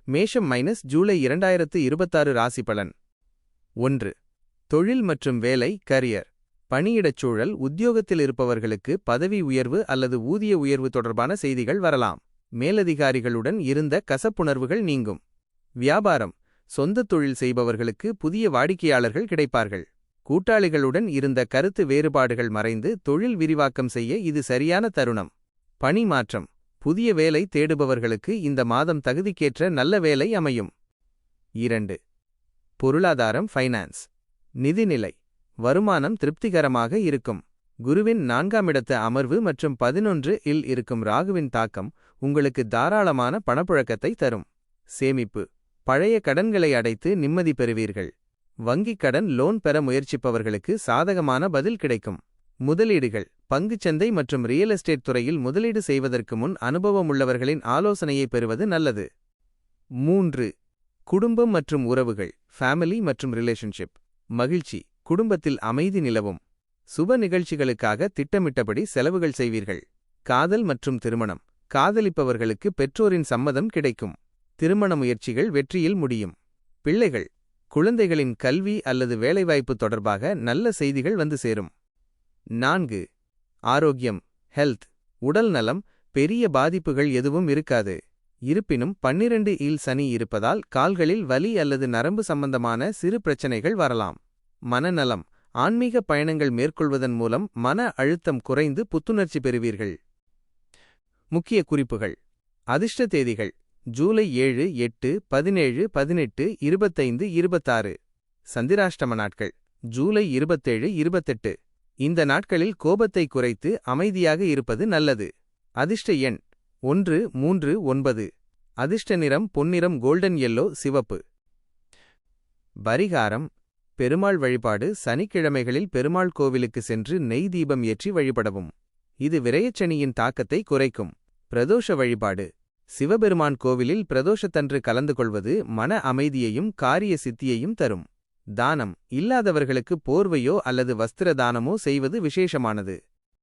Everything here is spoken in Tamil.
மேஷம் ஜூலை 2026 ராசி பலன். 1. தொழில் மற்றும் வேலை கரியர். பணியிடச் சூழல். உத்தியோகத்தில் இருப்பவர்களுக்கு பதவி உயர்வு அல்லது ஊதிய உயர்வு தொடர்பான செய்திகள் வரலாம். மேலதிகாரிகளுடன் இருந்த கசப்புணர்வுகள் நீங்கும். வியாபாரம். சொந்த தொழில் செய்பவர்களுக்கு புதிய வாடிக்கையாளர்கள் கிடைப்பார்கள். கூட்டாளிகளுடன் இருந்த கருத்து வேறுபாடுகள் மறைந்து தொழில் விரிவாக்கம் செய்ய இது சரியான தருணம். பணி மாற்றம். புதிய வேலை தேடுபவர்களுக்கு இந்த மாதம் தகுதிக்கேற்ற நல்ல வேலை அமையும். 2. பொருளாதாரம் ஃபைனான்ஸ். நிதிநிலை. வருமானம் திருப்திகரமாக இருக்கும். குருவின் 4ஆம் இடத்து அமர்வு மற்றும் 11 இல் இருக்கும் ராகுவின் தாக்கம் உங்களுக்கு தாராளமான பணப்புழக்கத்தை தரும். சேமிப்பு. பழைய கடன்களை அடைத்து நிம்மதி பெறுவீர்கள். வங்கிக் கடன் லோன் பெற முயற்சிப்பவர்களுக்கு சாதகமான பதில் கிடைக்கும். முதலீடுகள். பங்குச்சந்தை மற்றும் ரியல் எஸ்டேட் துறையில் முதலீடு செய்வதற்கு முன் அனுபவமுள்ளவர்களின் ஆலோசனையை பெறுவது நல்லது. 3. குடும்பம் மற்றும் உறவுகள் ஃபேமிலி மற்றும் ரிலேஷன்ஷிப். மகிழ்ச்சி. குடும்பத்தில் அமைதி நிலவும். சுப நிகழ்ச்சிகளுக்காக திட்டமிட்டபடி செலவுகள் செய்வீர்கள். காதல் மற்றும் திருமணம். காதலிப்பவர்களுக்கு பெற்றோரின் சம்மதம் கிடைக்கும். திருமண முயற்சிகள் வெற்றியில் முடியும். பிள்ளைகள். குழந்தைகளின் கல்வி அல்லது வேலைவாய்ப்பு தொடர்பாக நல்ல செய்திகள் வந்து சேரும். 4. ஆரோக்கியம் ஹெல்த். உடல் நலம். பெரிய பாதிப்புகள் எதுவும் இருக்காது. இருப்பினும் 12 இல் சனி இருப்பதால் கால்களில் வலி அல்லது நரம்பு சம்பந்தமான சிறு பிரச்சனைகள் வரலாம். மனநலம். ஆன்மீக பயணங்கள் மேற்கொள்வதன் மூலம் மன அழுத்தம் குறைந்து புத்துணர்ச்சி பெறுவீர்கள். முக்கிய குறிப்புகள். அதிர்ஷ்ட தேதிகள் ஜூலை 7, 8, 17, 18, 25, 26. சந்திராஷ்டம நாட்கள் ஜூலை 27, 28. இந்த நாட்களில் கோபத்தை குறைத்து அமைதியாக இருப்பது நல்லது. அதிர்ஷ்ட எண் 1, 3, 9. அதிர்ஷ்ட நிறம் பொன்னிறம் கோல்டன் எல்லோ சிவப்பு. பரிகாரம். பெருமாள் வழிபாடு. சனிக்கிழமைகளில் பெருமாள் கோவிலுக்கு சென்று நெய் தீபம் ஏற்றி வழிபடவும். இது விரயச்சனியின் தாக்கத்தை குறைக்கும். பிரதோஷ வழிபாடு. சிவபெருமான் கோவிலில் பிரதோஷத்தன்று கலந்து கொள்வது மன அமைதியையும் காரிய சித்தியையும் தரும். தானம். இல்லாதவர்களுக்கு போர்வையோ அல்லது வஸ்திர தானமோ செய்வது விசேஷமானது.